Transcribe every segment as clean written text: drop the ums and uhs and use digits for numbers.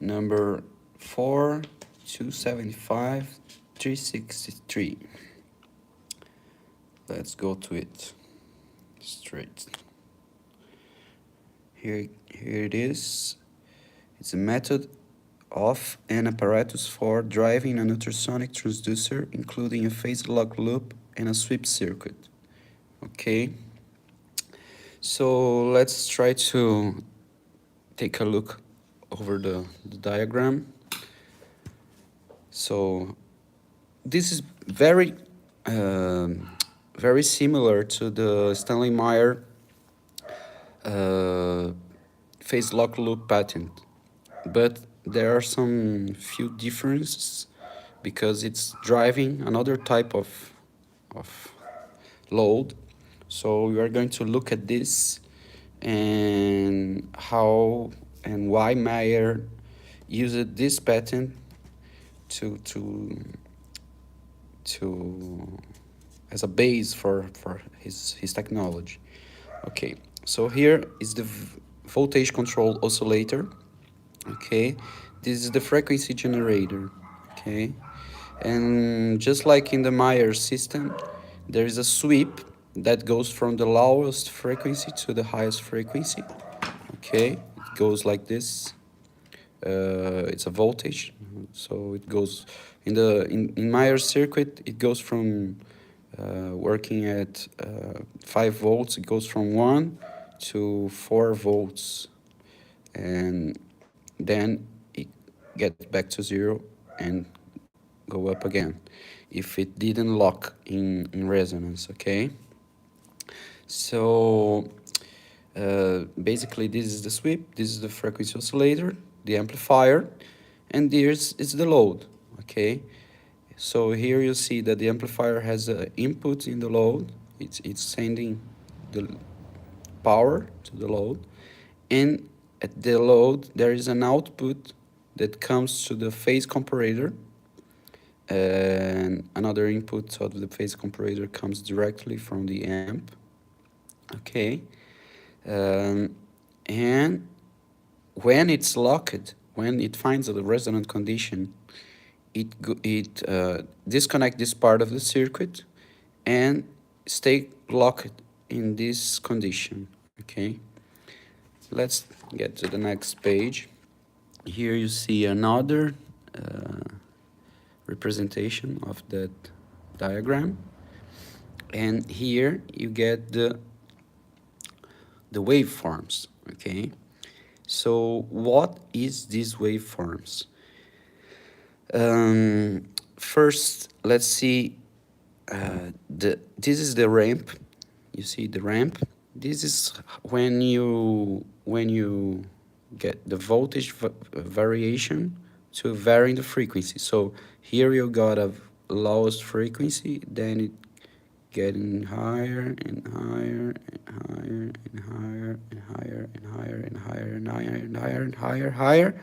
number 4275363. Let's go to it straight. Here it is. It's a method of an apparatus for driving an ultrasonic transducer, including a phase lock loop and a sweep circuit. Okay, so let's try to take a look over the diagram. So this is very very similar to the Stanley Meyer phase lock loop patent, but there are some few differences because it's driving another type of load. So we are going to look at this and how and why Meyer used this patent to as a base for his technology. Okay, so here is the voltage control oscillator. Okay, this is the frequency generator. Okay, and just like in the Meyer system, there is a sweep that goes from the lowest frequency to the highest frequency. Okay, it goes like this. It's a voltage, so it goes in Meyer circuit. It goes from working at 5 volts. It goes from 1 to 4 volts, and then it gets back to 0 and go up again if it didn't lock in resonance. Okay, so basically this is the sweep, this is the frequency oscillator, the amplifier, and this is the load. Okay, so here you see that the amplifier has an input in the load. It's sending the power to the load, and at the load there is an output that comes to the phase comparator, and another input of the phase comparator comes directly from the amp. Okay, and when it's locked, when it finds the resonant condition, it disconnect this part of the circuit and stay locked in this condition. Okay, let's get to the next page. Here you see another representation of that diagram, and here you get the waveforms. Okay, so what is these waveforms? First, let's see. This is the ramp. You see the ramp. This is when you get the voltage variation to varying the frequency. So here you got a lowest frequency, then it getting higher and higher and higher and higher and higher and higher and higher and higher and higher and higher, higher,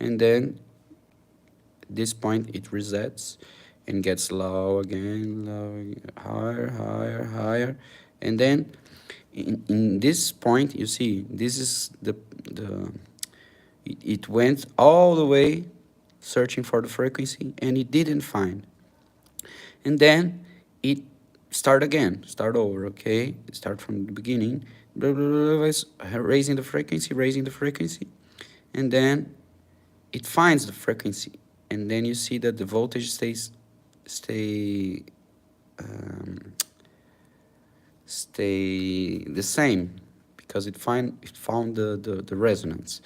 and then this point it resets and gets low again, higher, higher, higher, and then in this point you see this is it went all the way searching for the frequency and it didn't find, and then it start over. Okay, start from the beginning, raising the frequency, and then it finds the frequency, and then you see that the voltage stay the same because it found the resonance.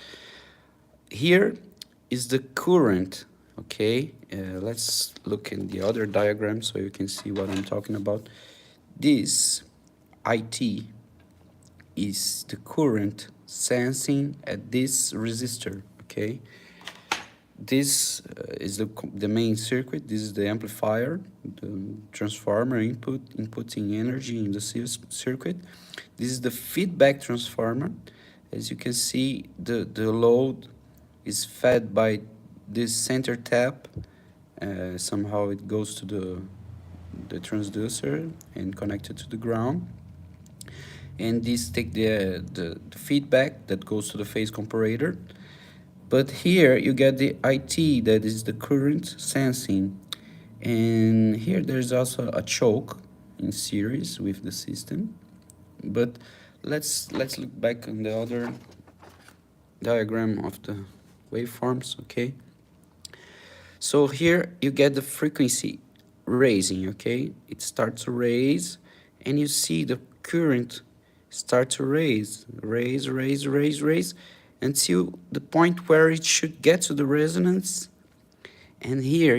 Here is the current. Okay, let's look in the other diagram so you can see what I'm talking about. This IT is the current sensing at this resistor. Okay, this is the main circuit. This is the amplifier, the transformer inputting energy in the circuit. This is the feedback transformer. As you can see, the load is fed by this center tap. Somehow it goes to the transducer and connected to the ground. And this take the feedback that goes to the phase comparator. But here you get the IT, that is the current sensing. And here there's also a choke in series with the system. But let's look back on the other diagram of the waveforms, okay? So here you get the frequency raising, okay? It starts to raise, and you see the current start to raise, until the point where it should get to the resonance. And here,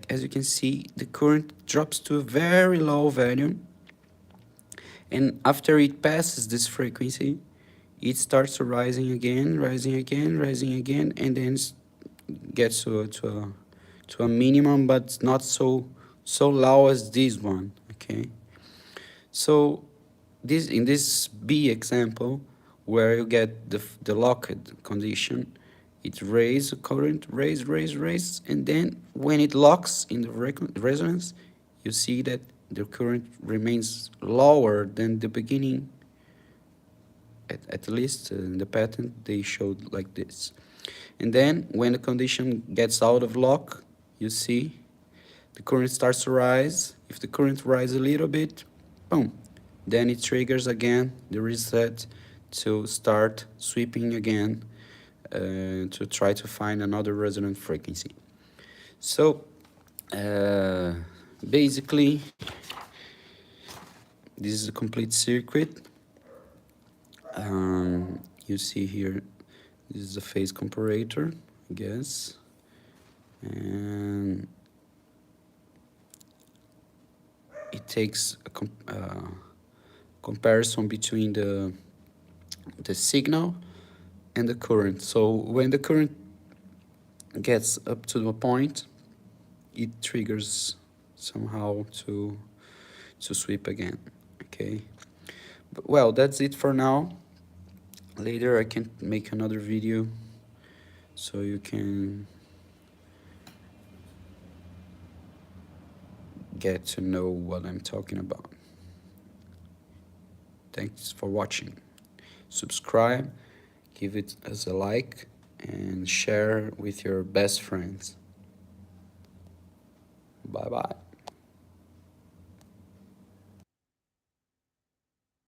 as you can see, the current drops to a very low value. And after it passes this frequency, it starts rising again, and then gets to a minimum, but not so low as this one. Okay, so in this B example, where you get the locked condition, it raises the current, raise, and then when it locks in the resonance, you see that the current remains lower than the beginning. At least in the patent they showed like this. And then when the condition gets out of lock, you see the current starts to rise. If the current rises a little bit, boom, then it triggers again the reset to start sweeping again, to try to find another resonant frequency. So basically, this is a complete circuit. You see here, this is a phase comparator, I guess, and it takes a comparison between the signal and the current. So when the current gets up to a point, it triggers somehow to sweep again. Okay, but, well, that's it for now. Later I can make another video so you can get to know what I'm talking about. Thanks for watching. Subscribe, give it as a like, and share with your best friends. Bye bye.